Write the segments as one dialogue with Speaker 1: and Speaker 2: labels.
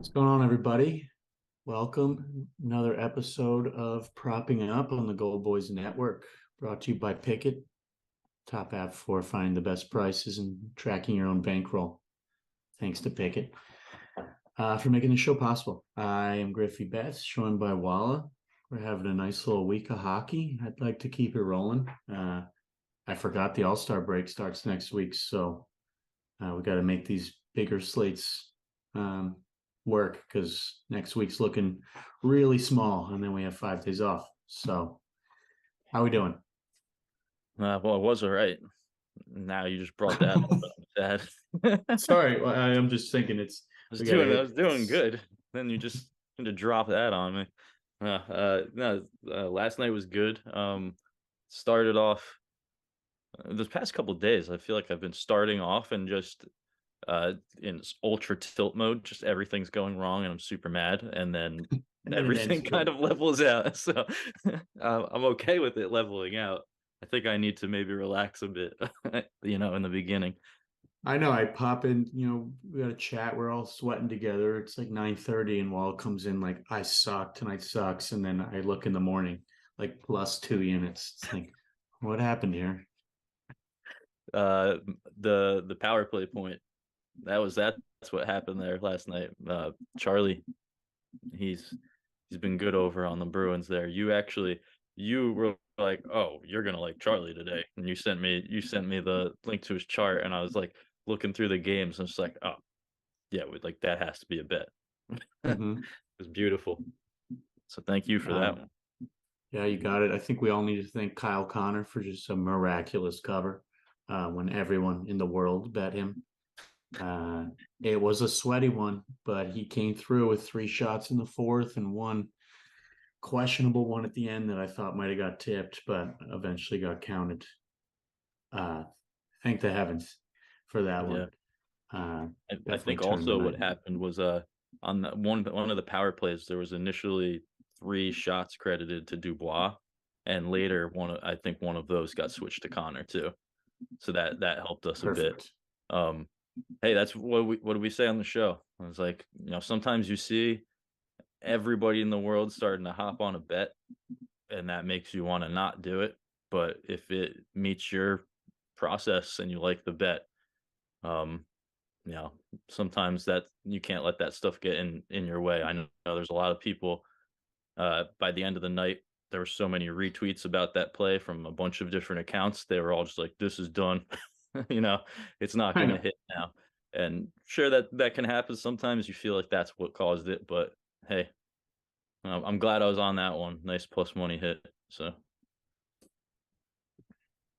Speaker 1: What's going on, everybody? Welcome. Another episode of Propping Up on the Gold Boys Network, brought to you by Pickett, top app for finding the best prices and tracking your own bankroll. Thanks to Pickett for making the show possible. I am GriffyBets, joined by Walla. We're having a nice little week of hockey. I'd like to keep it rolling. I forgot the All-Star break starts next week, so we got to make these bigger slates work because next week's looking really small, and then we have 5 days off. So, how we doing?
Speaker 2: Well, it was all right. Now you just brought that up. I'm sad.
Speaker 1: Sorry, I'm just thinking it's we got to
Speaker 2: I
Speaker 1: hit.
Speaker 2: was doing good. Then you just had to drop that on me. No, last night was good. Started off this past couple of days. I feel like I've been starting off and just in ultra tilt mode. Just everything's going wrong, and I'm super mad. And then
Speaker 1: And then it ends
Speaker 2: everything kind
Speaker 1: good.
Speaker 2: of levels out. So I'm okay with it leveling out. I think I need to maybe relax a bit, in the beginning.
Speaker 1: I know. I pop in. We got a chat. We're all sweating together. It's like 9:30, and Wall comes in like, "I suck tonight. Sucks." And then I look in the morning, like +2 units. It's like, what happened here?
Speaker 2: Uh, the power play point. That's what happened there last night. Charlie, he's he's been good over on the Bruins there. You were like, oh, you're gonna like Charlie today, and you sent me the link to his chart, and I was like looking through the games, and it's like, oh yeah, like that has to be a bet. It
Speaker 1: Mm-hmm.
Speaker 2: was beautiful. So thank you for that
Speaker 1: Um,
Speaker 2: one.
Speaker 1: Yeah, you got it. I think we all need to thank Kyle Connor for just a miraculous cover when everyone in the world bet him. Uh, it was a sweaty one, but he came through with 3 shots in the fourth and one questionable one at the end that I thought might have got tipped, but eventually got counted. Uh, thank the heavens for that
Speaker 2: Yeah.
Speaker 1: one.
Speaker 2: I
Speaker 1: Definitely
Speaker 2: think
Speaker 1: turned the
Speaker 2: also
Speaker 1: night.
Speaker 2: what happened was on one of the power plays there was initially 3 shots credited to Dubois, and later I think one of those got switched to Connor too. So that helped us a bit.
Speaker 1: Perfect.
Speaker 2: Um, hey, that's what do we say on the show? I was like, sometimes you see everybody in the world starting to hop on a bet, and that makes you want to not do it. But if it meets your process and you like the bet, um, you know, sometimes that you can't let that stuff get in your way. I know there's a lot of people. By the end of the night, there were so many retweets about that play from a bunch of different accounts. They were all just like, "This is done." you know, it's not
Speaker 1: I
Speaker 2: going to
Speaker 1: know.
Speaker 2: hit now. And sure that can happen. Sometimes you feel like that's what caused it, but hey, I'm glad I was on that one. Nice plus money hit. So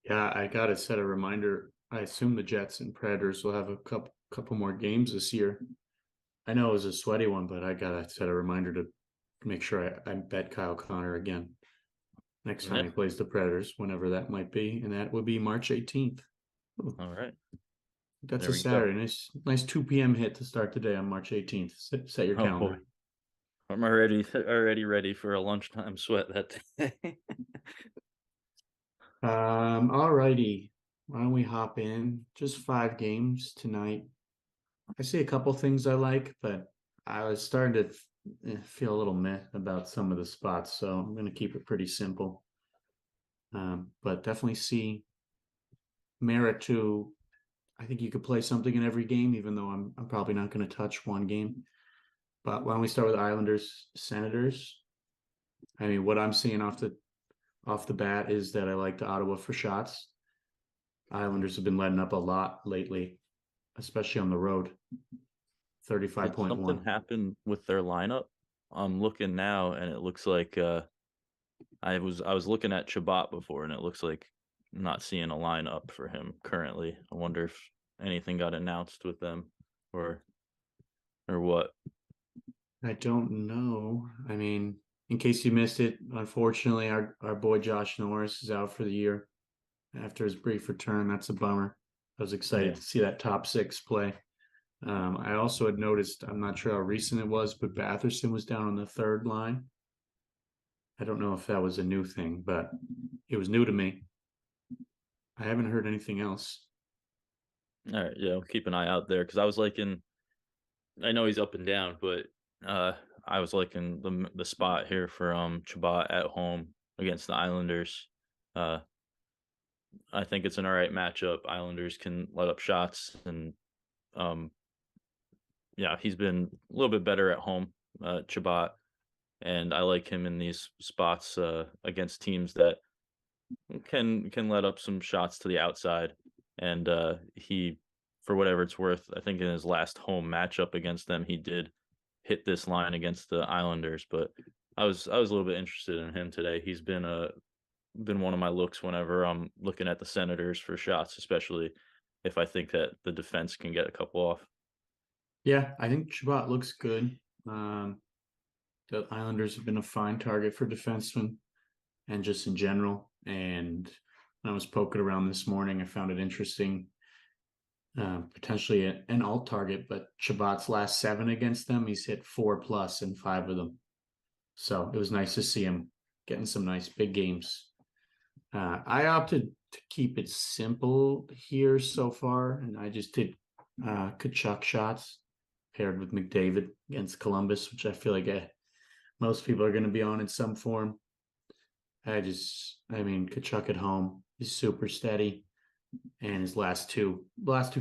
Speaker 1: Yeah, I got to set a reminder. I assume the Jets and Predators will have a couple more games this year. I know it was a sweaty one, but I gotta set a reminder to make sure I bet Kyle Connor again next time
Speaker 2: yeah,
Speaker 1: he plays the Predators, whenever that might be, and that would be March 18th.
Speaker 2: all right,
Speaker 1: That's
Speaker 2: there
Speaker 1: a
Speaker 2: we go.
Speaker 1: Saturday. Nice 2 p.m. hit to start the day on March 18th. Set your
Speaker 2: Oh boy,
Speaker 1: calendar.
Speaker 2: I'm already ready for a lunchtime sweat that day.
Speaker 1: All righty. Why don't we hop in? Just 5 games tonight. I see a couple things I like, but I was starting to feel a little meh about some of the spots, so I'm going to keep it pretty simple. But definitely see merit to. I think you could play something in every game, even though I'm probably not going to touch one game. But why don't we start with Islanders Senators? I mean, what I'm seeing off the bat is that I like the Ottawa for shots. Islanders have been letting up a lot lately, especially on the road.
Speaker 2: Did something
Speaker 1: 35.1.
Speaker 2: happen with their lineup? I'm looking now, and it looks like I was looking at Chabot before, and it looks like I'm not seeing a lineup for him currently. I wonder if anything got announced with them, or what.
Speaker 1: I don't know. I mean, in case you missed it, unfortunately, our boy Josh Norris is out for the year after his brief return. That's a bummer. I was excited
Speaker 2: Yeah,
Speaker 1: to see that top six play. I also had noticed, I'm not sure how recent it was, but Batherson was down on the third line. I don't know if that was a new thing, but it was new to me. I haven't heard anything else.
Speaker 2: all right, yeah, I'll keep an eye out there because I was liking. I know he's up and down, but I was liking the spot here for Chabot at home against the Islanders. Uh, I think it's an all right matchup. Islanders can let up shots, and um, yeah, he's been a little bit better at home, Chabot, and I like him in these spots against teams that can let up some shots to the outside. And he, for whatever it's worth, I think in his last home matchup against them, he did hit this line against the Islanders. But I was a little bit interested in him today. He's been one of my looks whenever I'm looking at the Senators for shots, especially if I think that the defense can get a couple off.
Speaker 1: Yeah, I think Shabbat looks good. Um, the Islanders have been a fine target for defensemen and just in general. And I was poking around this morning. I found it interesting. Potentially an alt target, but Shabbat's last 7 against them, he's hit 4+ in 5 of them. So it was nice to see him getting some nice big games. I opted to keep it simple here so far, and I just did Kachuk shots paired with McDavid against Columbus, which I feel like most people are going to be on in some form. Kachuk at home is super steady, and his last two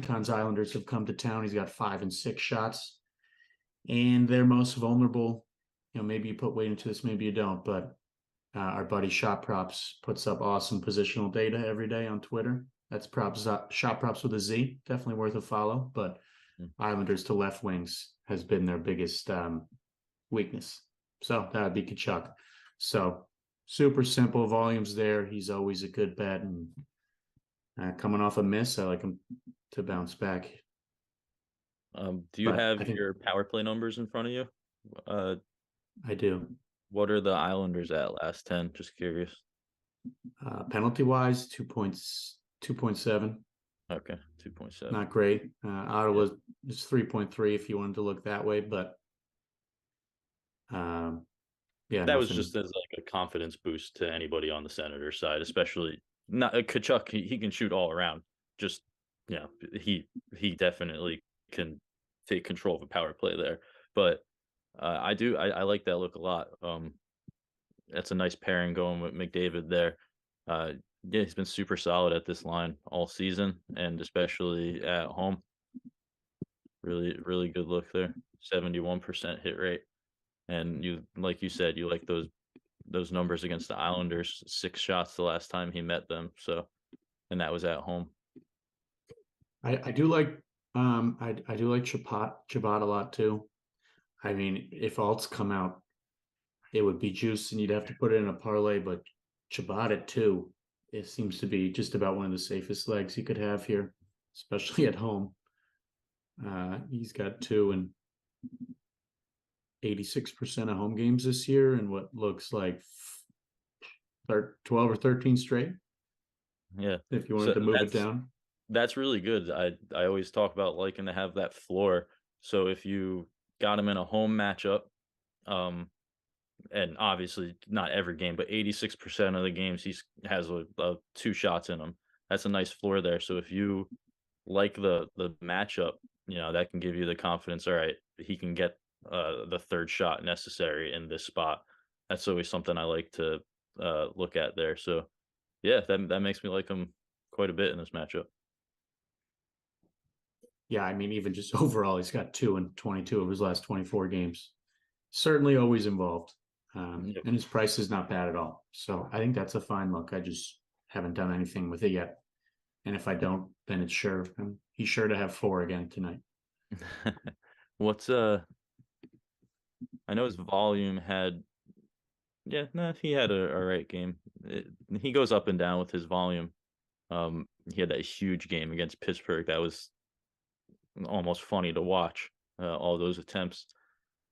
Speaker 1: times Islanders have come to town, he's got 5 and 6 shots, and they're most vulnerable. Maybe you put weight into this, maybe you don't, but our buddy Shot Props puts up awesome positional data every day on Twitter. That's Shot Props with a Z. Definitely worth a follow. But
Speaker 2: Mm.
Speaker 1: Islanders to left wings has been their biggest weakness. So that would be Kachuk. So super simple volumes there. He's always a good bet. And coming off a miss, I like him to bounce back.
Speaker 2: Do you
Speaker 1: But
Speaker 2: have
Speaker 1: I think
Speaker 2: your power play numbers in front of you? Uh,
Speaker 1: I do.
Speaker 2: what are the Islanders at last 10? Just curious.
Speaker 1: Penalty wise, 2.7.
Speaker 2: Okay, 2.7.
Speaker 1: Not great.
Speaker 2: Yeah.
Speaker 1: Ottawa is 3.3 if you wanted to look that way, but yeah,
Speaker 2: That was
Speaker 1: nothing.
Speaker 2: just as like a confidence boost to anybody on the Senator side, especially not Kachuk. He can shoot all around. Just you know, he definitely can take control of a power play there. But I like that look a lot. That's a nice pairing going with McDavid there. Uh, yeah, he's been super solid at this line all season, and especially at home. Really, really good look there. 71% hit rate. And you, like you said, you like those numbers against the Islanders. 6 shots the last time he met them. So, and that was at home.
Speaker 1: I do like I do like Chabot a lot too. I mean, if alts come out, it would be juice, and you'd have to put it in a parlay. But Chabot at 2, it seems to be just about one of the safest legs you could have here, especially at home. He's got 2 and 86% of home games this year, and what looks like 12 or 13 straight.
Speaker 2: Yeah.
Speaker 1: If you wanted
Speaker 2: So
Speaker 1: to move it down.
Speaker 2: that's really good. I always talk about liking to have that floor. So if you got him in a home matchup, um, and obviously not every game, but 86% of the games he has 2 shots in them. That's a nice floor there. So if you like the matchup, that can give you the confidence. All right, he can get the third shot necessary in this spot. That's always something I like to look at there. So yeah, that makes me like him quite a bit in this matchup.
Speaker 1: Yeah, I mean, even just overall, he's got 2 and 22 of his last 24 games. Certainly always involved.
Speaker 2: Yep.
Speaker 1: And his price is not bad at all. So I think that's a fine look. I just haven't done anything with it yet. And if I don't, then it's sure. He's sure to have 4 again tonight.
Speaker 2: What's I know his volume had yeah, no, he had a all right game. He goes up and down with his volume. He had that huge game against Pittsburgh that was almost funny to watch. All those attempts.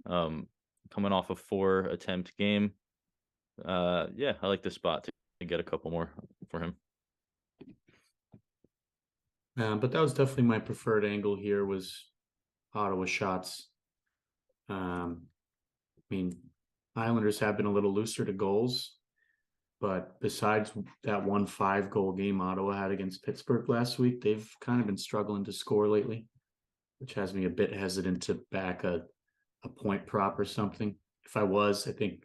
Speaker 2: Um, Coming off a 4 attempt game. Yeah, I like this spot to get a couple more for him.
Speaker 1: But that was definitely my preferred angle here was Ottawa shots. I mean, Islanders have been a little looser to goals, but besides that 1 5 goal game Ottawa had against Pittsburgh last week, they've kind of been struggling to score lately. which has me a bit hesitant to back a point prop or something. If I was, I think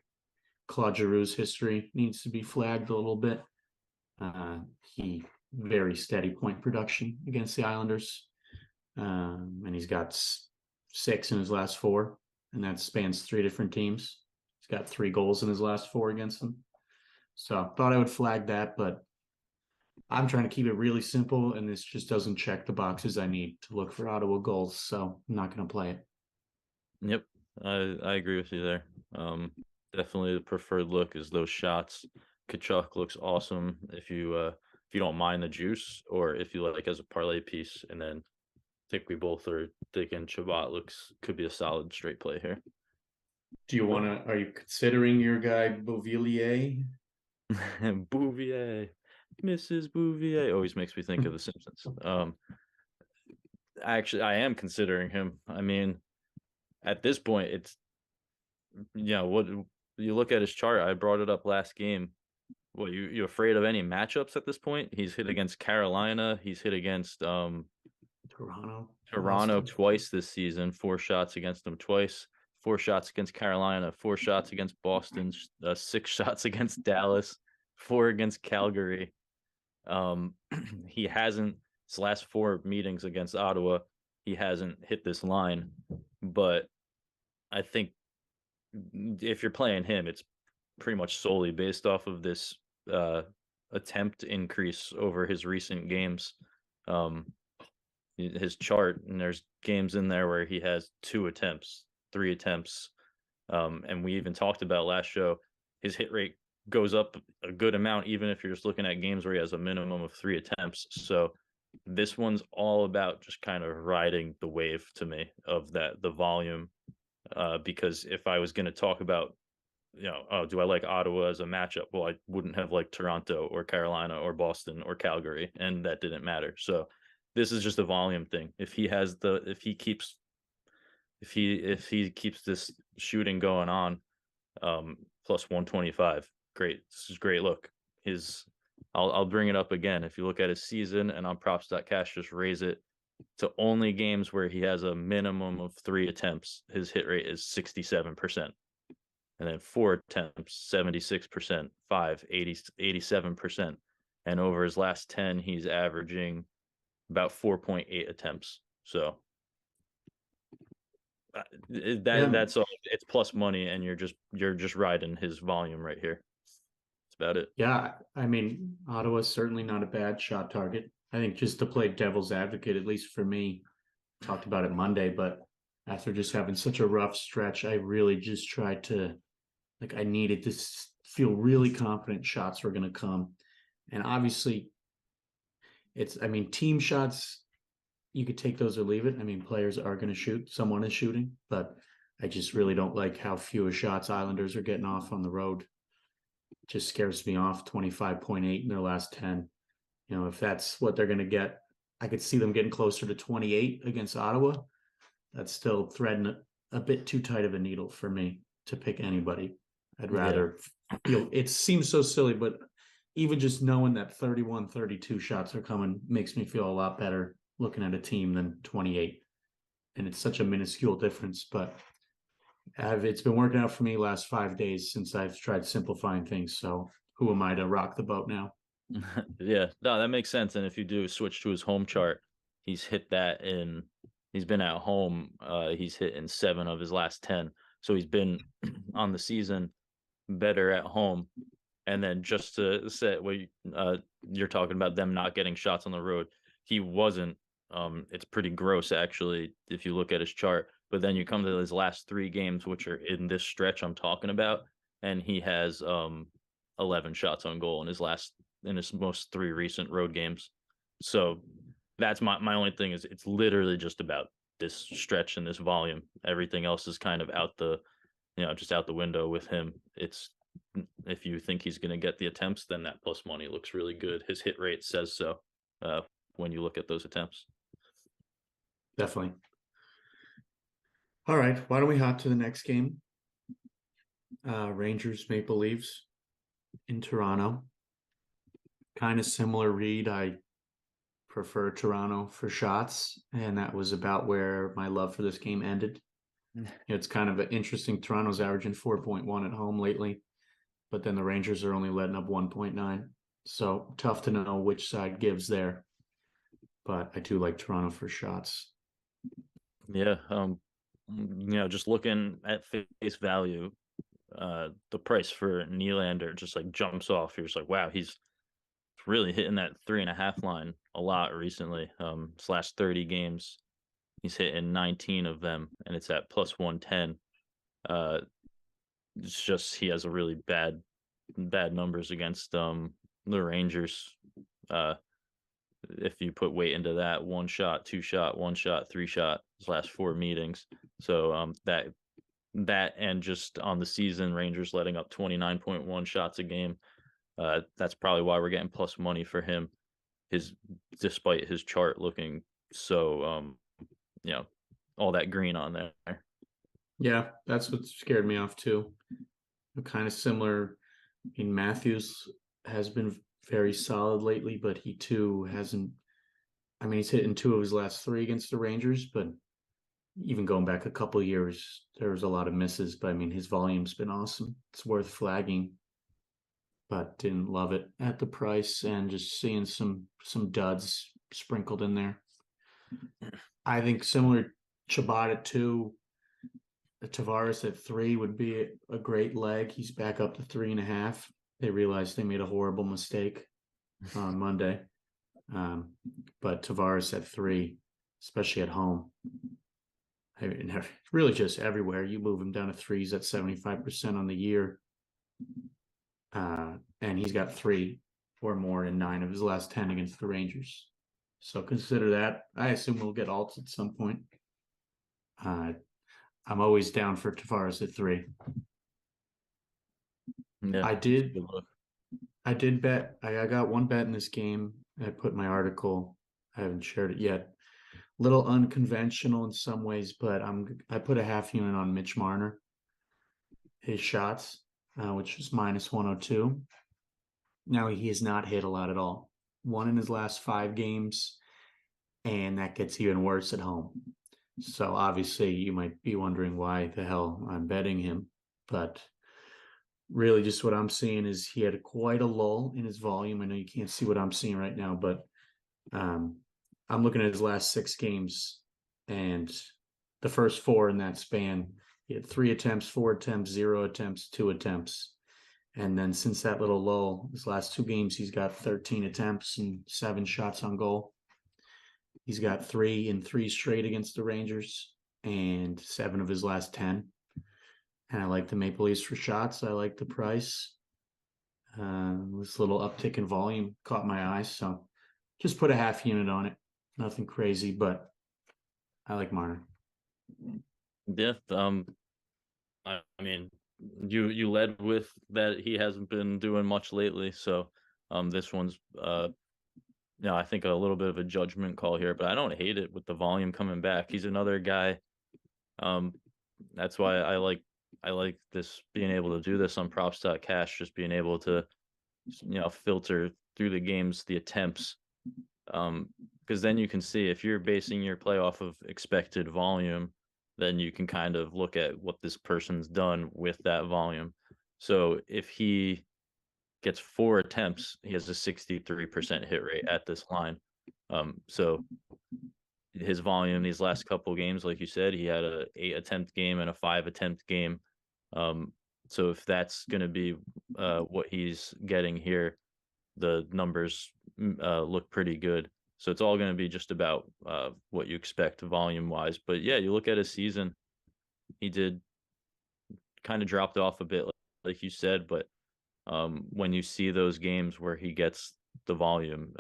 Speaker 1: Claude Giroux's history needs to be flagged a little bit. He very steady point production against the Islanders, and he's got 6 in his last 4, and that spans 3 different teams. He's got 3 goals in his last 4 against them. So I thought I would flag that, but I'm trying to keep it really simple, and this just doesn't check the boxes I need to look for Ottawa goals. So I'm not going to play it.
Speaker 2: Yep, I agree with you there. Definitely the preferred look is those shots. Kachuk looks awesome if you don't mind the juice, or if you like as a parlay piece. And then I think we both are thinking Chabot could be a solid straight play here.
Speaker 1: Do you want to? Are you considering your guy Beauvillier?
Speaker 2: Bouvier, Mrs. Bouvier always makes me think of The Simpsons. Actually, I am considering him. I mean, at this point, it's what you look at his chart. I brought it up last game. What you afraid of any matchups at this point? He's hit against Carolina. He's hit against
Speaker 1: Toronto
Speaker 2: Boston twice this season. 4 shots against them twice. 4 shots against Carolina. 4 shots against Boston. 6 shots against Dallas. 4 against Calgary. He hasn't his last 4 meetings against Ottawa. He hasn't hit this line, but I think if you're playing him, it's pretty much solely based off of this attempt increase over his recent games. His chart, and there's games in there where he has 2 attempts, 3 attempts, and we even talked about last show. His hit rate goes up a good amount, even if you're just looking at games where he has a minimum of 3 attempts. So this one's all about just kind of riding the wave to me of the volume. Because if I was going to talk about, do I like Ottawa as a matchup? Well, I wouldn't have liked Toronto or Carolina or Boston or Calgary, and that didn't matter. So this is just a volume thing. If he keeps this shooting going on, plus 125, great. This is great. Look, I'll bring it up again. If you look at his season and on props.cash, just raise it to only games where he has a minimum of 3 attempts. His hit rate is 67%. And then 4 attempts, 76%, 5, 87%. And over his last 10, he's averaging about 4.8 attempts. So that's all. It's plus money, and you're just riding his volume right here. That's about it.
Speaker 1: Yeah, I mean, Ottawa's certainly not a bad shot target. I think just to play devil's advocate, at least for me, talked about it Monday, but after just having such a rough stretch, I really just tried to, I needed to feel really confident shots were going to come. And obviously, team shots, you could take those or leave it. I mean, players are going to shoot. Someone is shooting, but I just really don't like how few shots Islanders are getting off on the road. It just scares me off. 25.8 in their last 10. If that's what they're going to get, I could see them getting closer to 28 against Ottawa. That's still threading a bit too tight of a needle for me to pick anybody. I'd rather it seems so silly, but even just knowing that 31, 32 shots are coming makes me feel a lot better looking at a team than 28. And it's such a minuscule difference, but it's been working out for me last 5 days since I've tried simplifying things. So who am I to rock the boat now?
Speaker 2: Yeah, no, that makes sense. And if you do switch to his home chart, he's hit that he's been at home. He's hit in 7 of his last 10. So he's been on the season better at home. And then just to say what you're talking about, them not getting shots on the road, he wasn't. It's pretty gross, actually, if you look at his chart. But then you come to his last 3 games, which are in this stretch I'm talking about, and he has 11 shots on goal in his most 3 recent road games. So that's my only thing is it's literally just about this stretch and this volume. Everything else is kind of just out the window with him. It's if you think he's going to get the attempts, then that plus money looks really good. His hit rate says so when you look at those attempts.
Speaker 1: Definitely. All right, why don't we hop to the next game? Rangers Maple Leafs in Toronto. Kind of similar read. I prefer Toronto for shots, and that was about where my love for this game ended. It's kind of interesting. Toronto's averaging 4.1 at home lately, but then the Rangers are only letting up 1.9. So tough to know which side gives there. But I do like Toronto for shots.
Speaker 2: Yeah. Just looking at face value, the price for Nylander just like jumps off. You're just like, wow, he's really hitting that 3.5 line a lot recently. His last 30 games, he's hitting 19 of them, and it's at plus 110. Uh, it's just he has a really bad numbers against the Rangers. Uh, if you put weight into that, 1 shot, 2 shot, 1 shot, 3 shot, his last 4 meetings. So that and just on the season, Rangers letting up 29.1 shots a game. That's probably why we're getting plus money for him. Despite his chart looking so all that green on there.
Speaker 1: Yeah, that's what scared me off too. Kind of similar in Matthews has been very solid lately, but he too hasn't. I mean, he's hitting 2 of his last 3 against the Rangers, but even going back a couple years, there was a lot of misses. But I mean, his volume's been awesome. It's worth flagging, but didn't love it at the price, and just seeing some duds sprinkled in there. I think similar Chabot at 2, Tavares at 3 would be a great leg. He's back up to 3.5. They realized they made a horrible mistake on Monday. But Tavares at 3, especially at home. I mean, really just everywhere. You move him down to 3s at 75% on the year. And he's got 3 or more in 9 of his last 10 against the Rangers. So consider that. I assume we'll get alts at some point. I'm always down for Tavares at 3.
Speaker 2: Yeah,
Speaker 1: I did bet. I got one bet in this game. I put in my article. I haven't shared it yet. Little unconventional in some ways, but I put a half unit on Mitch Marner, his shots, which is minus 102. Now he has not hit a lot at all. 1 in his last 5 games, and that gets even worse at home. So obviously you might be wondering why the hell I'm betting him, but really just what I'm seeing is he had quite a lull in his volume. I know you can't see what I'm seeing right now, but I'm looking at his last 6 games, and the first 4 in that span, he had 3 attempts, 4 attempts, 0 attempts, 2 attempts. And then since that little lull, his last 2 games, he's got 13 attempts and 7 shots on goal. He's got 3 in 3 straight against the Rangers and 7 of his last 10. And I like the Maple Leafs for shots. I like the price. This little uptick in volume caught my eye, so just put a half unit on it. Nothing crazy, but I like Marner.
Speaker 2: Yeah. I mean, you led with that he hasn't been doing much lately, so this one's I think a little bit of a judgment call here, but I don't hate it with the volume coming back. He's another guy. That's why I like this, being able to do this on props.cash, just being able to filter through the games, the attempts, because then you can see if you're basing your play off of expected volume, then you can kind of look at what this person's done with that volume. So if he gets 4 attempts, he has a 63% hit rate at this line. So his volume these last couple games, like you said, he had a 8 attempt game and a 5 attempt game. So if that's going to be what he's getting here, the numbers look pretty good. So it's all going to be just about what you expect volume wise. But yeah, you look at his season, he did kind of dropped off a bit, like you said. But when you see those games where he gets the volume,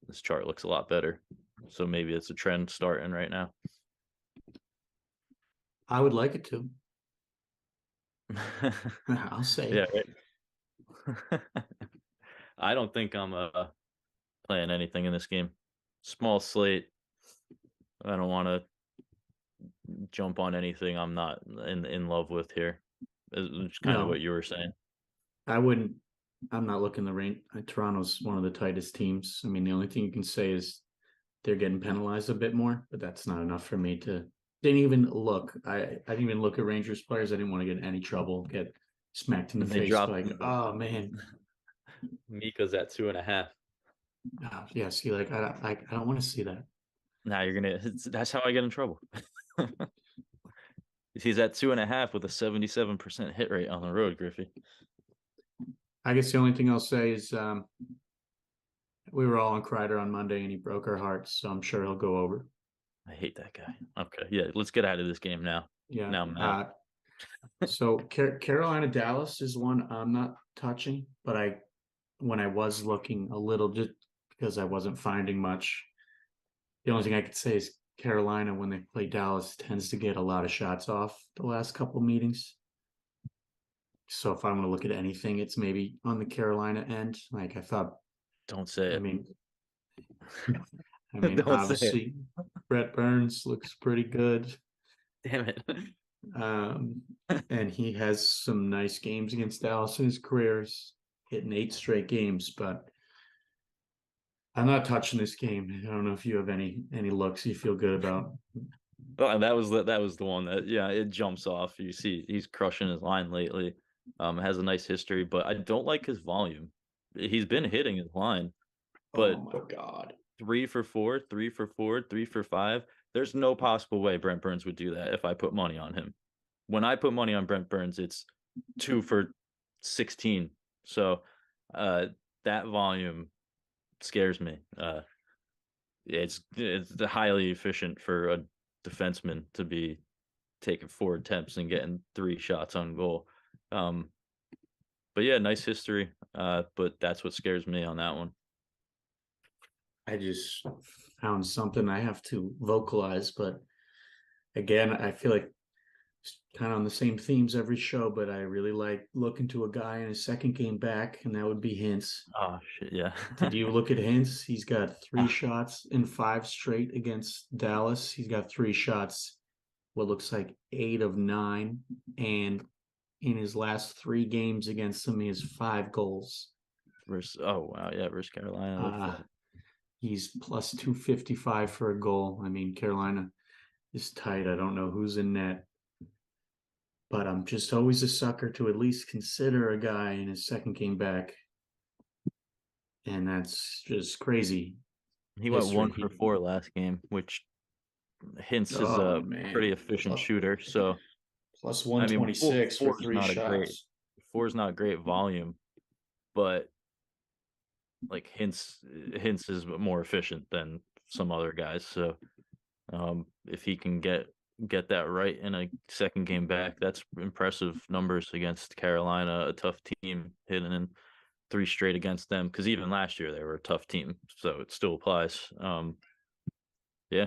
Speaker 2: this chart looks a lot better. So maybe it's a trend starting right now.
Speaker 1: I would like it to. I'll say.
Speaker 2: Yeah. Right. I don't think I'm playing anything in this game. Small slate. I don't want to jump on anything I'm not in love with here. It's kind of
Speaker 1: No,
Speaker 2: what you were saying.
Speaker 1: I wouldn't. I'm not looking the range. Toronto's one of the tightest teams. I mean, the only thing you can say is they're getting penalized a bit more, but that's not enough for me to. Didn't even look. I didn't even look at Rangers players. I didn't want to get in any trouble, get smacked in the
Speaker 2: They
Speaker 1: face.
Speaker 2: dropped
Speaker 1: Like, oh man,
Speaker 2: Mika's at 2.5.
Speaker 1: yeah. See, like I don't want to see that.
Speaker 2: Now you're gonna. That's how I get in trouble. He's at 2.5 with a 77% hit rate on the road, Griffey.
Speaker 1: I guess the only thing I'll say is we were all on Kreider on Monday, and he broke our hearts. So I'm sure he'll go over.
Speaker 2: I hate that guy. Okay, yeah, let's get out of this game now.
Speaker 1: Yeah.
Speaker 2: Now I'm mad.
Speaker 1: So Carolina Dallas is one I'm not touching, but when I was looking a little, just because I wasn't finding much, the only thing I could say is Carolina, when they play Dallas, tends to get a lot of shots off the last couple meetings. So if I'm going to look at anything, it's maybe on the Carolina end. Like I thought,
Speaker 2: Don't say
Speaker 1: I
Speaker 2: it.
Speaker 1: mean,
Speaker 2: Don't say it.
Speaker 1: obviously Brett Burns looks pretty good.
Speaker 2: Damn it.
Speaker 1: And he has some nice games against Dallas in his careers, hitting 8 straight games, but I'm not touching this game. I don't know if you have any looks you feel good about.
Speaker 2: Oh, that was the one that, yeah, it jumps off. You see he's crushing his line lately. Has a nice history, but I don't like his volume. He's been hitting his line,
Speaker 1: Oh
Speaker 2: but
Speaker 1: my god.
Speaker 2: 3 for 4, 3 for 4, 3 for 5. There's no possible way Brent Burns would do that if I put money on him. When I put money on Brent Burns, it's 2 for 16. So that volume scares me. It's highly efficient for a defenseman to be taking 4 attempts and getting 3 shots on goal. But yeah, nice history. But that's what scares me on that one.
Speaker 1: I just found something I have to vocalize, but again, I feel like it's kind of on the same themes every show, but I really like looking to a guy in his second game back, and that would be Hintz.
Speaker 2: Oh shit, yeah.
Speaker 1: Did you look at Hintz? He's got 3 shots in 5 straight against Dallas. He's got 3 shots, what looks like 8 of 9. And in his last 3 games against them, he has 5 goals.
Speaker 2: Oh wow, yeah, versus Carolina.
Speaker 1: He's plus 255 for a goal. I mean, Carolina is tight. I don't know who's in net, but I'm just always a sucker to at least consider a guy in his second game back. And that's just crazy.
Speaker 2: He went 1 for 4 last game, which Hintz is a pretty efficient shooter. So
Speaker 1: plus
Speaker 2: I mean,
Speaker 1: 126 for
Speaker 2: four is
Speaker 1: three
Speaker 2: not a great
Speaker 1: shots.
Speaker 2: 4 is not a great volume, but like Hintz is more efficient than some other guys. So if he can get that right in a second game back, that's impressive numbers against Carolina, a tough team, hitting in 3 straight against them. Because even last year they were a tough team, so it still applies. Yeah,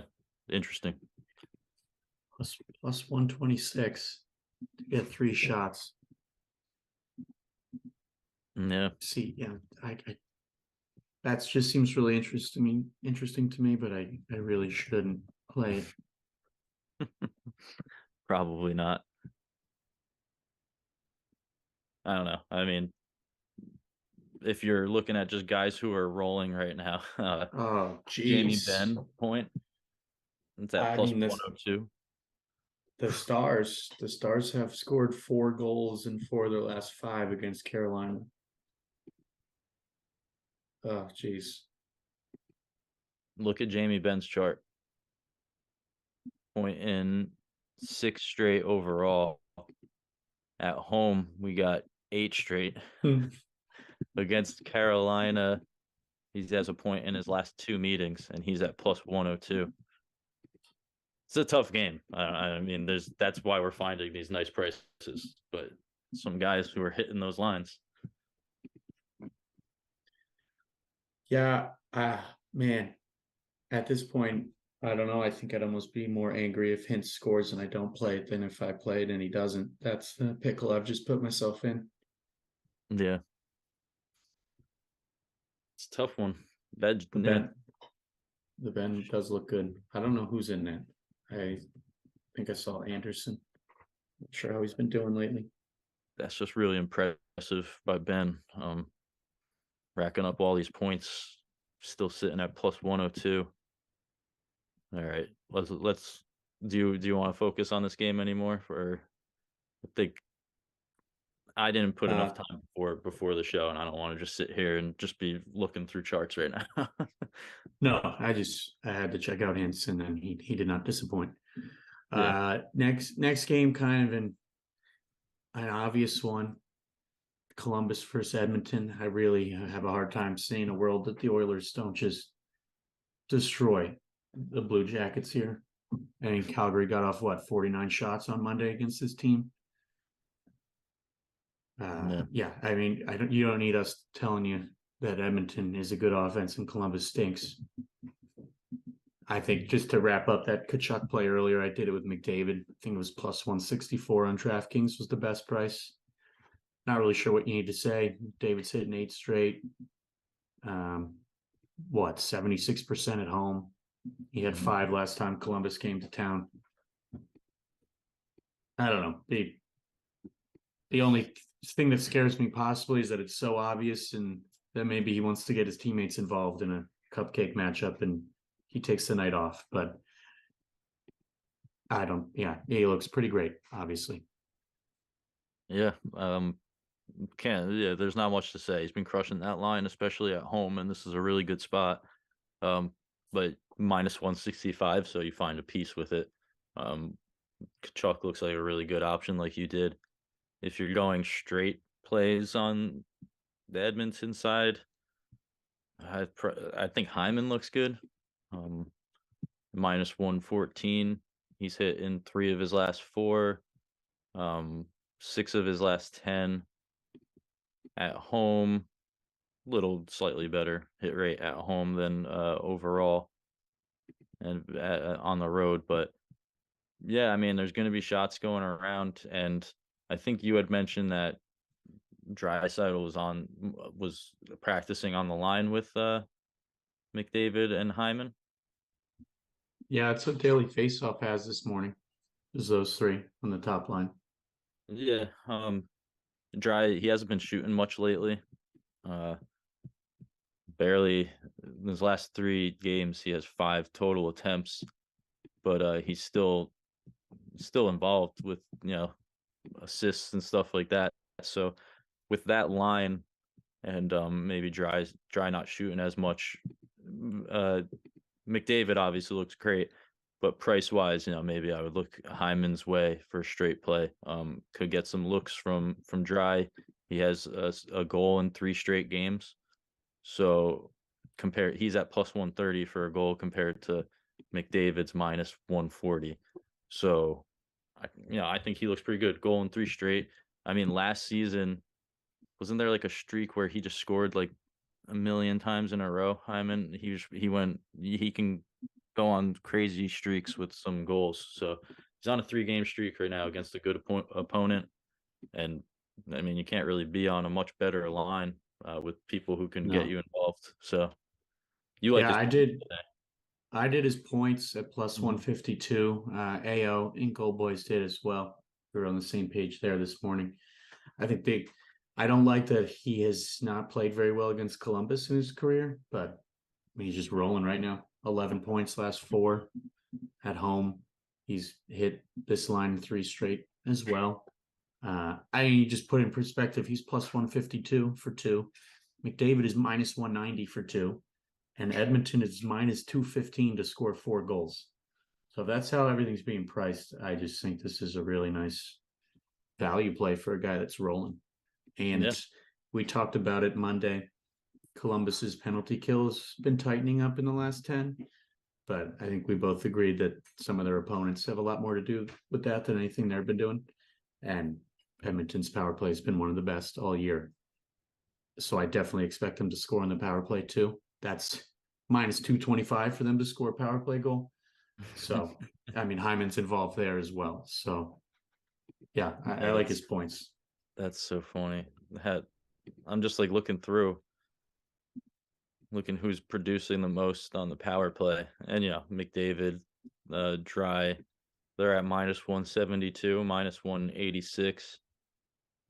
Speaker 2: interesting.
Speaker 1: Plus 126 to get 3 shots.
Speaker 2: Yeah.
Speaker 1: See, yeah, I that just seems really interesting to me, but I really shouldn't play it.
Speaker 2: Probably not. I don't know. I mean, if you're looking at just guys who are rolling right now,
Speaker 1: Oh,
Speaker 2: Jamie
Speaker 1: geez.
Speaker 2: Benn point. It's at
Speaker 1: I
Speaker 2: plus
Speaker 1: mean,
Speaker 2: 102.
Speaker 1: the Stars have scored 4 goals in 4 of their last 5 against Carolina. Oh, geez.
Speaker 2: Look at Jamie Benn's chart. Point in 6 straight overall. At home, we got 8 straight. Against Carolina, he has a point in his last 2 meetings, and he's at plus 102. It's a tough game. I mean, that's why we're finding these nice prices, but some guys who are hitting those lines.
Speaker 1: Yeah, man, at this point, I don't know. I think I'd almost be more angry if Hintz scores and I don't play it than if I play it and he doesn't. That's the pickle I've just put myself in.
Speaker 2: Yeah. It's a tough one. The
Speaker 1: Ben does look good. I don't know who's in that. I think I saw Anderson. Not sure how he's been doing lately.
Speaker 2: That's just really impressive by Ben. racking up all these points, still sitting at plus 102. All right, let's do you want to focus on this game anymore? For I think I didn't put enough
Speaker 1: Uh,
Speaker 2: time before the show, and I don't want to just sit here and just be looking through charts right now.
Speaker 1: no, I had to check out Henson, and he did not disappoint.
Speaker 2: Yeah,
Speaker 1: Next game, kind of an obvious one. Columbus versus Edmonton. I really have a hard time seeing a world that the Oilers don't just destroy the Blue Jackets here. I mean, Calgary got off 49 shots on Monday against this team.
Speaker 2: yeah,
Speaker 1: Yeah, I mean, you don't need us telling you that Edmonton is a good offense and Columbus stinks. I think just to wrap up that Kachuk play earlier, I did it with McDavid. I think it was plus 164 on DraftKings was the best price. Not really sure what you need to say. David's hitting 8 straight. 76% at home. He had 5 last time Columbus came to town. I don't know. The only thing that scares me possibly is that it's so obvious and that maybe he wants to get his teammates involved in a cupcake matchup and he takes the night off. But I don't, yeah, he looks pretty great, obviously.
Speaker 2: yeah. There's not much to say. He's been crushing that line, especially at home, and this is a really good spot. But minus 165, so you find a piece with it. Kachuk looks like a really good option, like you did. If you're going straight plays on the Edmonton side, I think Hyman looks good. Minus 114. He's hit in 3 of his last 4, 6 of his last 10 at home. Little slightly better hit rate at home than overall and on the road. But yeah, I mean, there's going to be shots going around, and I think you had mentioned that Draisaitl was practicing on the line with McDavid and Hyman.
Speaker 1: Yeah, it's what Daily Faceoff has this morning. Is those 3 on the top line.
Speaker 2: Yeah, he hasn't been shooting much lately. Barely in his last 3 games, he has 5 total attempts, but he's still involved with assists and stuff like that. So with that line and maybe dry not shooting as much, McDavid obviously looks great, but price wise, maybe I would look Hyman's way for a straight play. Could get some looks from Dry. He has a goal in 3 straight games. So he's at plus 130 for a goal compared to McDavid's minus 140. So I think he looks pretty good. Goal in 3 straight. I mean, last season, wasn't there like a streak where he just scored like a million times in a row? Hyman, he can go on crazy streaks with some goals. So he's on a 3-game streak right now against a good opponent. And I mean, you can't really be on a much better line with people who can get
Speaker 1: No.
Speaker 2: you involved. So you like
Speaker 1: Yeah,
Speaker 2: his
Speaker 1: I did his points at plus 152. AO and Gold Boys did as well. We were on the same page there this morning. I don't like that he has not played very well against Columbus in his career, but I mean, he's just rolling right now. 11 points last 4 at home. He's hit this line 3 straight as well. I just put in perspective, he's plus 152 for 2. McDavid is minus 190 for 2. And Edmonton is minus 215 to score 4 goals. So if that's how everything's being priced, I just think this is a really nice value play for a guy that's rolling. And we talked about it Monday. Columbus's penalty kill has been tightening up in the last 10. But I think we both agreed that some of their opponents have a lot more to do with that than anything they've been doing. And Edmonton's power play has been one of the best all year. So I definitely expect them to score on the power play too. That's minus 225 for them to score a power play goal. So, I mean, Hyman's involved there as well. So, yeah, I like his points.
Speaker 2: That's so funny. I'm just like looking who's producing the most on the power play. And McDavid, Dry, they're at minus 172, minus 186.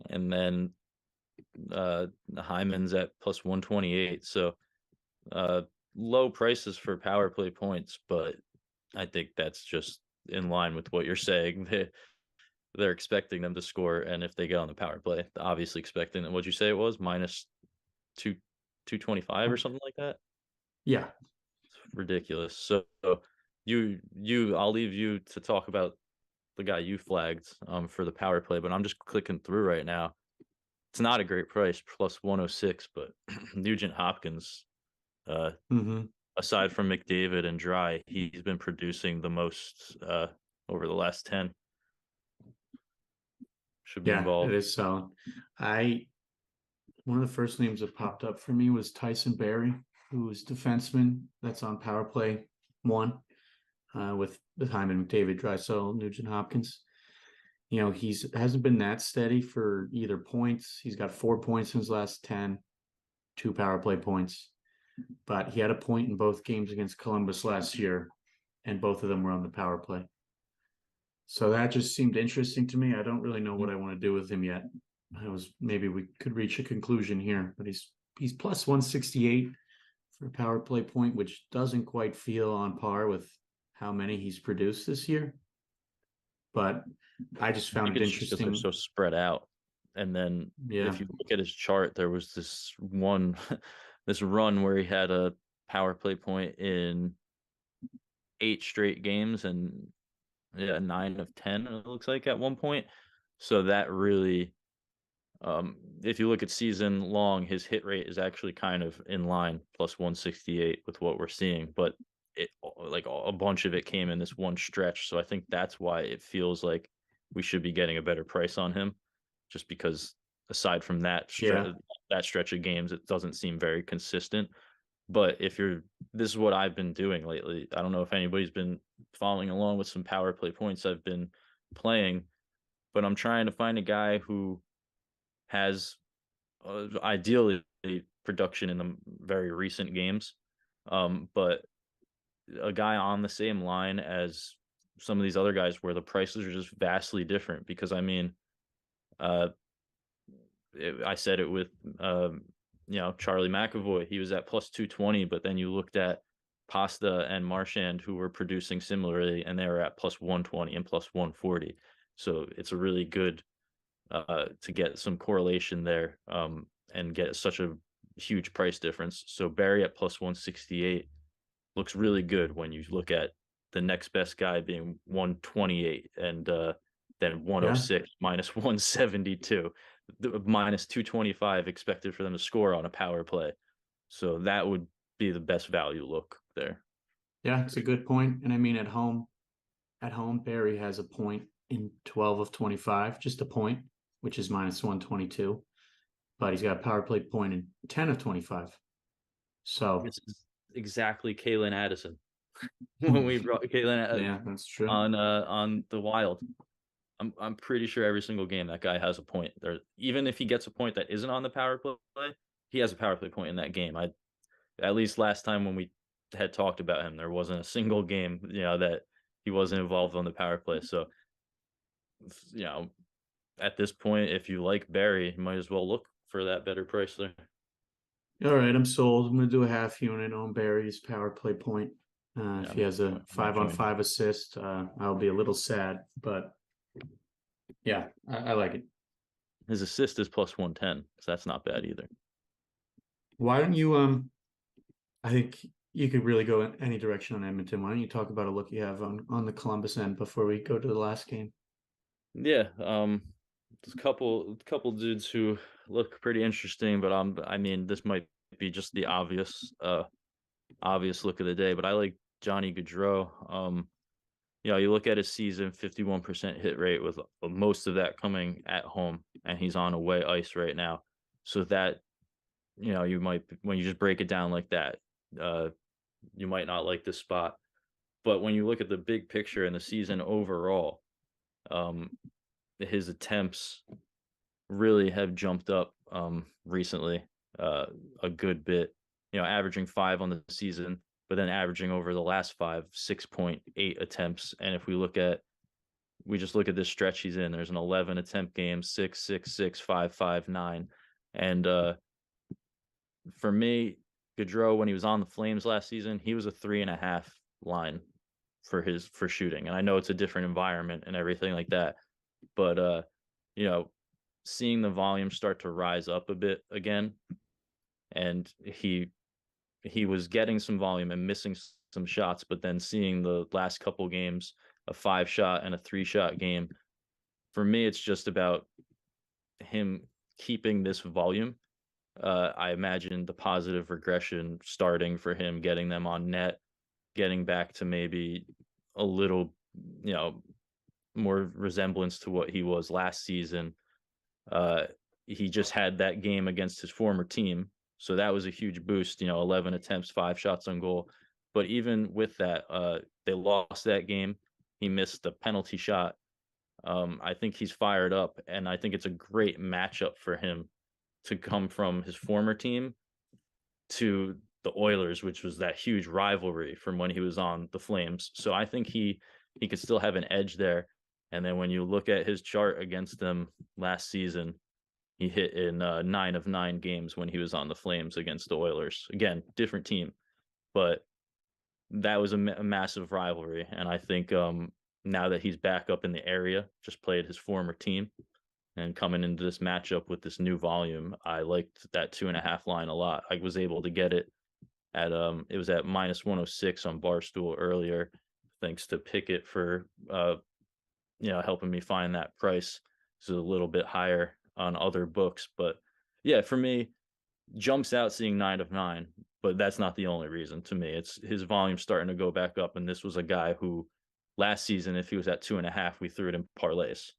Speaker 2: And then Hyman's at plus 128. So low prices for power play points, but I think that's just in line with what you're saying. They're expecting them to score, and if they get on the power play, obviously expecting them. What'd you say it was? Minus 225 or something like that?
Speaker 1: Yeah.
Speaker 2: It's ridiculous. So I'll leave you to talk about the guy you flagged for the power play, but I'm just clicking through right now. It's not a great price, plus 106, but Nugent Hopkins,
Speaker 1: Mm-hmm.
Speaker 2: aside from McDavid and Dry, he's been producing the most over the last 10. Should be
Speaker 1: Yeah, it
Speaker 2: involved.
Speaker 1: is solid. I One of the first names that popped up for me was Tyson Berry, who is defenseman that's on power play one with Hyman McDavid, Draisaitl, Nugent Hopkins. He's hasn't been that steady for either points. He's got 4 points in his last 10, two power play points, but he had a point in both games against Columbus last year, and both of them were on the power play. So that just seemed interesting to me. I don't really know what I want to do with him yet. Maybe we could reach a conclusion here, but he's plus 168 for a power play point, which doesn't quite feel on par with how many he's produced this year. But I just
Speaker 2: I
Speaker 1: found
Speaker 2: think
Speaker 1: it
Speaker 2: it's just because they're
Speaker 1: interesting.
Speaker 2: so spread out. And then
Speaker 1: Yeah.
Speaker 2: if you look at his chart, there was this one, this run where he had a power play point in 8 straight games, and yeah, 9 of 10, it looks like at one point. So that really, if you look at season long, his hit rate is actually kind of in line, plus 168 with what we're seeing. But it, like a bunch of it came in this one stretch. So I think that's why it feels like we should be getting a better price on him, just because aside from
Speaker 1: Yeah.
Speaker 2: that stretch of games, it doesn't seem very consistent. But this is what I've been doing lately. I don't know if anybody's been following along with some power play points I've been playing, but I'm trying to find a guy who has ideally production in the very recent games, but a guy on the same line as some of these other guys where the prices are just vastly different. Because I mean, uh, I said it with Charlie McAvoy. He was at plus 220, but then you looked at Pasta and Marchand, who were producing similarly, and they were at plus 120 and plus 140. So it's a really good to get some correlation there, and get such a huge price difference. So Barry at plus 168 looks really good when you look at the next best guy being 128, and then
Speaker 1: Yeah.
Speaker 2: 106 minus 172, minus 225 expected for them to score on a power play. So that would be the best value look there.
Speaker 1: Yeah. It's a good point. And I mean, at home, Barry has a point in 12 of 25, just a point, which is minus 122. But he's got a power play point in 10 of 25. So,
Speaker 2: This is exactly Kalen Addison when we brought Kalen
Speaker 1: yeah, that's true.
Speaker 2: on the Wild. I'm pretty sure every single game that guy has a point there. Even if he gets a point that isn't on the power play, he has a power play point in that game. At least last time when we had talked about him, there wasn't a single game, that he wasn't involved on the power play. So, you know, at this point, if you like Barry, you might as well look for that better price there.
Speaker 1: All right, I'm sold. I'm going to do a half unit on Barry's power play point.
Speaker 2: Yeah,
Speaker 1: If he has a
Speaker 2: I'm gonna
Speaker 1: five on
Speaker 2: join you.
Speaker 1: five assist, I'll be a little sad, but yeah, I like it.
Speaker 2: His assist is plus 110, so that's not bad either.
Speaker 1: Why don't you, I think you could really go in any direction on Edmonton. Why don't you talk about a look you have on the Columbus end before we go to the last game?
Speaker 2: Yeah, there's a couple dudes who look pretty interesting, but I mean, this might be just the obvious look of the day. But I like Johnny Gaudreau. You look at his season, 51% hit rate, with most of that coming at home, and he's on away ice right now. So that, you might, when you just break it down like that, uh, you might not like this spot. But when you look at the big picture and the season overall, um, his attempts really have jumped up recently, a good bit. Averaging 5 on the season, but then averaging over the last 5, 6.8 attempts. And if we just look at this stretch he's in, there's an 11 attempt game, 6, 6, 6, 5, 5, 9. And for me, Gaudreau, when he was on the Flames last season, he was a 3.5 line for shooting. And I know it's a different environment and everything like that, but you know, seeing the volume start to rise up a bit again, and he was getting some volume and missing some shots, but then seeing the last couple games, a 5-shot and a 3-shot game, for me, it's just about him keeping this volume. I imagine the positive regression starting for him, getting them on net, getting back to maybe a little, more resemblance to what he was last season. He just had that game against his former team, so that was a huge boost. 11 attempts, 5 shots on goal. But even with that, they lost that game. He missed a penalty shot. I think he's fired up, and I think it's a great matchup for him to come from his former team to the Oilers, which was that huge rivalry from when he was on the Flames. So I think he could still have an edge there. And then when you look at his chart against them last season, he hit in 9 of 9 games when he was on the Flames against the Oilers. Again, different team, but that was a massive rivalry. And I think now that he's back up in the area, just played his former team, and coming into this matchup with this new volume, I liked that 2.5 line a lot. I was able to get it at it was at -106 on Barstool earlier, thanks to Pickett for helping me find that price. It's a little bit higher on other books, but yeah, for me, jumps out seeing 9 of 9, but that's not the only reason to me. It's his volume starting to go back up, and this was a guy who last season, if he was at 2.5, we threw it in parlays.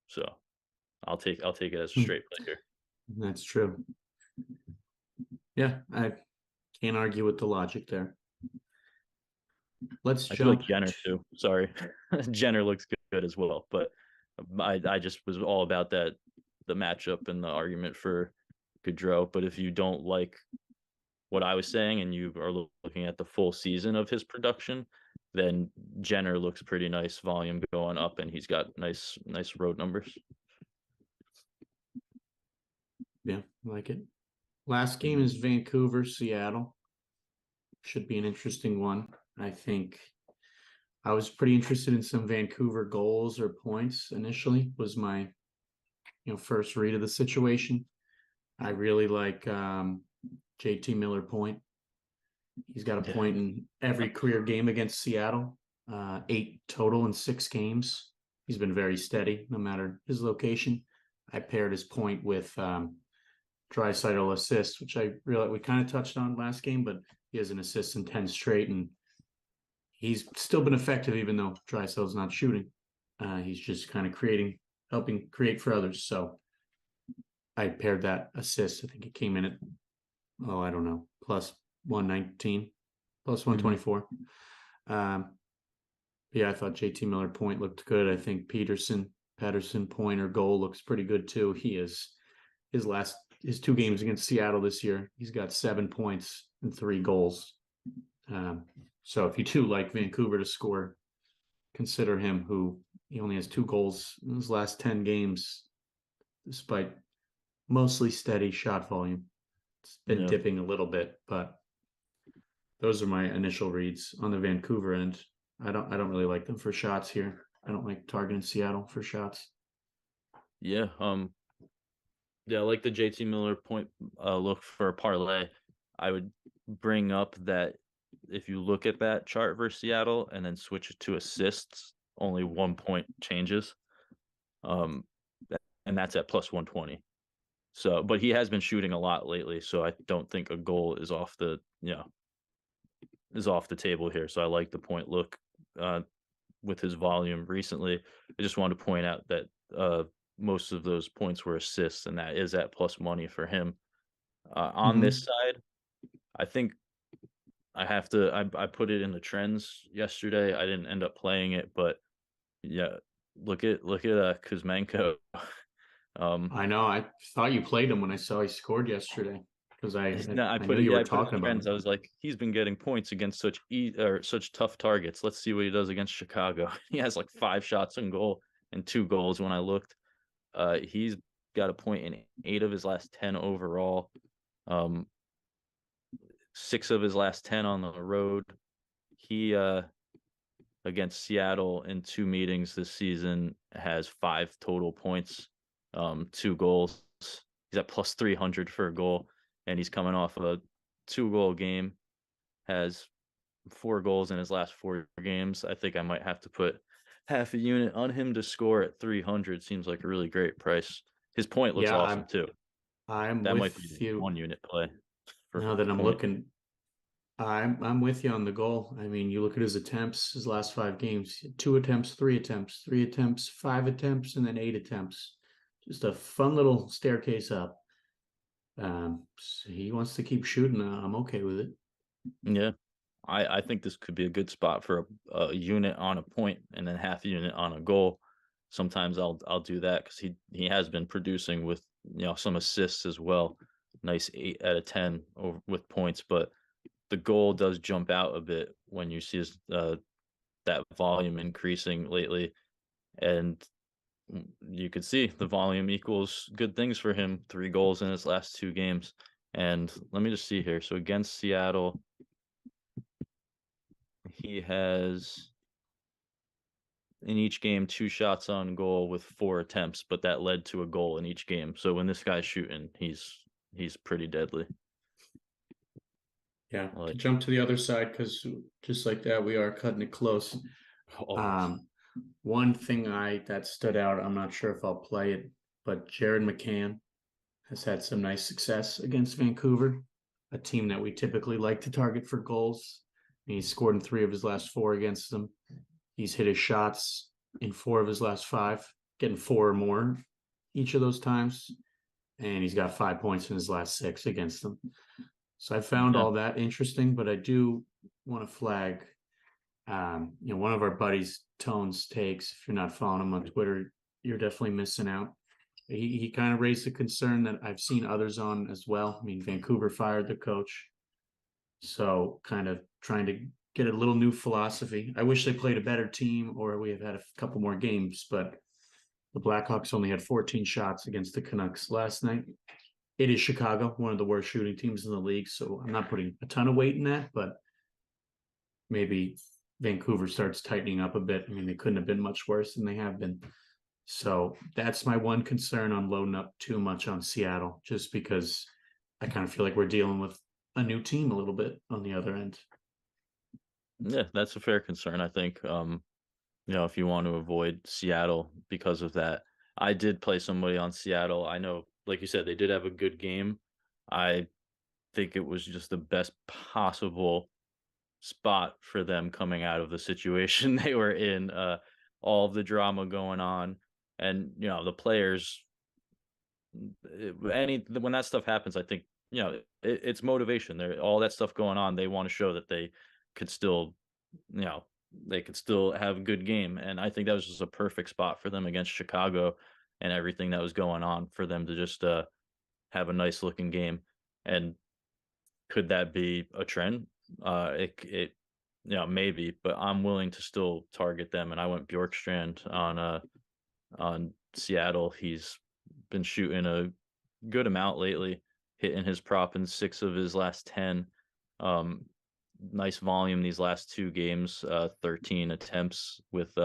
Speaker 2: So I'll take it as a straight play here.
Speaker 1: That's true. Yeah, I can't argue with the logic there.
Speaker 2: I feel like Jenner too. Sorry, Jenner looks good as well, but I just was all about the matchup and the argument for Gaudreau. But if you don't like what I was saying and you are looking at the full season of his production, then Jenner looks pretty nice, volume going up, and he's got nice road numbers.
Speaker 1: Yeah, I like it. Last game is Vancouver, Seattle. Should be an interesting one. I think I was pretty interested in some Vancouver goals or points initially, was my first read of the situation. I really like JT Miller point. He's got a point in every career game against Seattle, 8 total in 6 games. He's been very steady no matter his location. I paired his point with Draisaitl assist, which I realized we kind of touched on last game, but he has an assist in 10 straight, and he's still been effective even though Draisaitl's not shooting. He's just kind of helping create for others. So I paired that assist. I think it came in at, I don't know, plus 119, plus 124. Yeah, I thought JT Miller point looked good. I think Patterson point or goal looks pretty good too. He is his 2 games against Seattle this year, he's got 7 points and 3 goals. So if you do like Vancouver to score, consider him, who he only has 2 goals in his last 10 games, despite mostly steady shot volume. It's been dipping a little bit, but those are my initial reads on the Vancouver end. I don't really like them for shots here. I don't like targeting Seattle for shots.
Speaker 2: Yeah, I like the JT Miller point look for a parlay. I would bring up that if you look at that chart versus Seattle and then switch it to assists, only 1 point changes. And that's at plus 120. So, but he has been shooting a lot lately, so I don't think a goal is off the table here. So I like the point look with his volume recently. I just wanted to point out that most of those points were assists, and that is at plus money for him. On this side, I think I have to. I put it in the trends yesterday. I didn't end up playing it, but yeah, look at Kuzmenko.
Speaker 1: I know. I thought you played him when I saw he scored yesterday, because I
Speaker 2: put
Speaker 1: knew
Speaker 2: it.
Speaker 1: you were
Speaker 2: I put
Speaker 1: talking about
Speaker 2: trends.
Speaker 1: him.
Speaker 2: I was like, he's been getting points against such tough targets. Let's see what he does against Chicago. He has like 5 shots on goal and 2 goals when I looked. He's got a point in 8 of his last 10 overall. 6 of his last 10 on the road. He against Seattle in 2 meetings this season has 5 total points, 2 goals. He's at plus 300 for a goal, and he's coming off a 2-goal game. Has 4 goals in his last 4 games. I think I might have to put half a unit on him to score at 300. Seems like a really great price. His point looks
Speaker 1: Yeah,
Speaker 2: awesome too.
Speaker 1: I'm
Speaker 2: That might be
Speaker 1: with
Speaker 2: the
Speaker 1: you
Speaker 2: 1 unit play for
Speaker 1: now that I'm
Speaker 2: point.
Speaker 1: looking. I'm with you on the goal. I mean, you look at his attempts, his last 5 games: 2 attempts, 3 attempts, 3 attempts, 5 attempts, and then 8 attempts. Just a fun little staircase up. So he wants to keep shooting. I'm okay with it.
Speaker 2: Yeah. I think this could be a good spot for a unit on a point and then half a unit on a goal. Sometimes I'll do that because he has been producing with some assists as well. Nice 8 out of 10 over, with points, but the goal does jump out a bit when you see his, that volume increasing lately, and you could see the volume equals good things for him. 3 goals in his last 2 games, and let me just see here. So against Seattle, he has in each game 2 shots on goal with 4 attempts, but that led to a goal in each game. So when this guy's shooting, he's pretty deadly.
Speaker 1: Yeah, to
Speaker 2: Like,
Speaker 1: jump to the other side, because just like that, we are cutting it close.
Speaker 2: always.
Speaker 1: One thing that stood out, I'm not sure if I'll play it, but Jared McCann has had some nice success against Vancouver, a team that we typically like to target for goals. And he's scored in 3 of his last 4 against them. He's hit his shots in 4 of his last 5, getting 4 or more each of those times. And he's got 5 points in his last 6 against them. So I found
Speaker 2: Yeah.
Speaker 1: all that interesting, but I do want to flag, one of our buddies, Tones Takes. If you're not following him on Twitter, you're definitely missing out. He kind of raised a concern that I've seen others on as well. I mean, Vancouver fired the coach, so kind of trying to get a little new philosophy. I wish they played a better team, or we have had a couple more games, but the Blackhawks only had 14 shots against the Canucks last night. It is Chicago, one of the worst shooting teams in the league, so I'm not putting a ton of weight in that, but maybe Vancouver starts tightening up a bit. I mean, they couldn't have been much worse than they have been. So that's my one concern on loading up too much on Seattle, just because I kind of feel like we're dealing with a new team a little bit on the other end.
Speaker 2: Yeah, that's a fair concern, I think. If you want to avoid Seattle because of that. I did play somebody on Seattle. I know, like you said, they did have a good game. I think it was just the best possible spot for them coming out of the situation they were in, all of the drama going on. And, the players, when that stuff happens, I think, it's motivation. There, all that stuff going on, they want to show that they could still, you know, they could still have a good game. And I think that was just a perfect spot for them against Chicago and everything that was going on for them to just have a nice looking game. And could that be a trend? It maybe, but I'm willing to still target them. And I went Bjorkstrand on Seattle. He's been shooting a good amount lately, hitting his prop in 6 of his last 10. Nice volume these last 2 games, 13 attempts with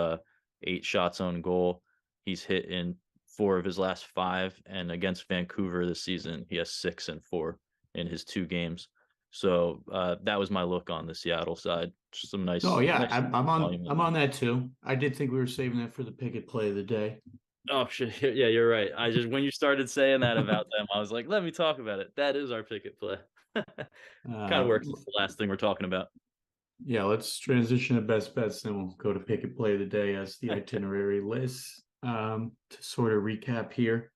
Speaker 2: 8 shots on goal. He's hit in 4 of his last 5, and against Vancouver this season, he has 6 and 4 in his 2 games. So that was my look on the Seattle side. Just some
Speaker 1: Oh yeah,
Speaker 2: nice
Speaker 1: I'm on
Speaker 2: volume.
Speaker 1: I'm on that too. I did think we were saving that for the Pickett play of the day.
Speaker 2: Oh shit! Yeah, you're right. I just when you started saying that about them, I was like, let me talk about it. That is our Pickett play. Kind of
Speaker 1: uh,
Speaker 2: works. It's the last thing we're talking about.
Speaker 1: yeah, let's transition to best bets, then we'll go to Pickett play of the day as the itinerary list. To sort of recap here,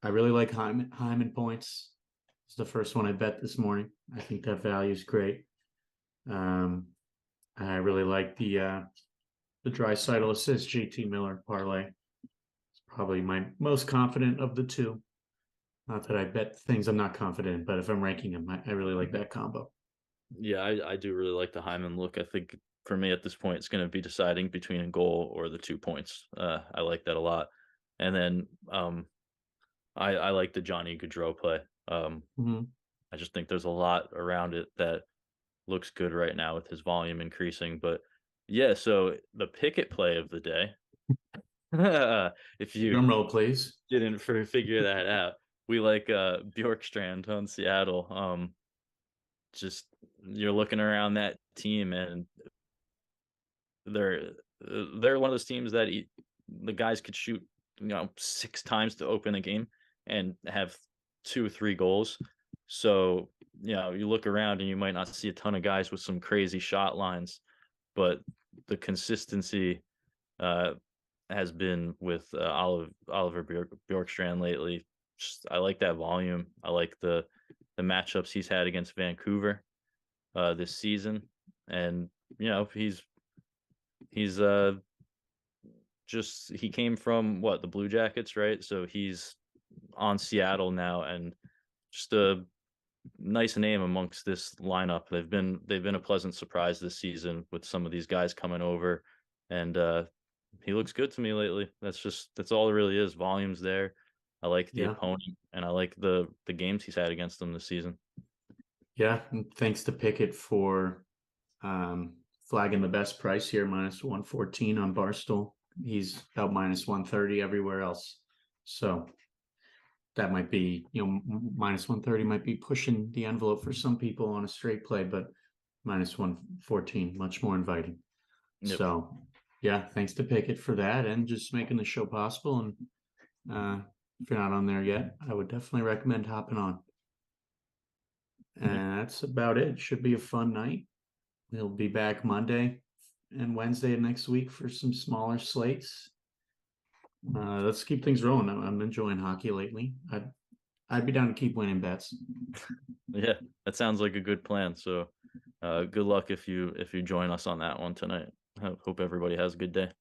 Speaker 1: I really like Hyman points. It's the first one I bet this morning. I think that value is great. Um, I really like the Draisaitl assist JT Miller parlay. It's probably my most confident of the two. Not that I bet things I'm not confident in, but if I'm ranking them, I really like that combo.
Speaker 2: Yeah, I do really like the Hyman look. I think for me at this point, it's going to be deciding between a goal or the 2 points. I like that a lot. And then I like the Johnny Gaudreau play.
Speaker 1: Mhm.
Speaker 2: I just think there's a lot around it that looks good right now with his volume increasing. But yeah, so the Pickett play of the day, if you
Speaker 1: Drum roll, please.
Speaker 2: didn't figure that out, we like Bjorkstrand on Seattle. Just you're looking around that team, and they're they're one of those teams that the guys could shoot, 6 times to open a game and have 2 or 3 goals. So you look around and you might not see a ton of guys with some crazy shot lines, but the consistency uh, has been with Oliver Bjorkstrand lately. I like that volume. I like the matchups he's had against Vancouver this season, and he's just he came from what, the Blue Jackets, right? So he's on Seattle now, and just a nice name amongst this lineup. They've been a pleasant surprise this season with some of these guys coming over, and he looks good to me lately. That's all it really is. Volume's there. I like the
Speaker 1: Yeah.
Speaker 2: opponent, and I like the games he's had against them this season.
Speaker 1: Yeah. And thanks to Pickett for flagging the best price here, -114 on Barstool. He's about -130 everywhere else. So that might be, -130 might be pushing the envelope for some people on a straight play, but -114, much more inviting.
Speaker 2: Yep.
Speaker 1: So yeah, thanks to Pickett for that and just making the show possible. And if you're not on there yet, I would definitely recommend hopping on.
Speaker 2: Yep.
Speaker 1: And that's about it. Should be a fun night. We'll be back Monday and Wednesday of next week for some smaller slates. Let's keep things rolling. I'm enjoying hockey lately. I'd be down to keep winning bets.
Speaker 2: Yeah, that sounds like a good plan. So good luck if you join us on that one tonight. I hope everybody has a good day.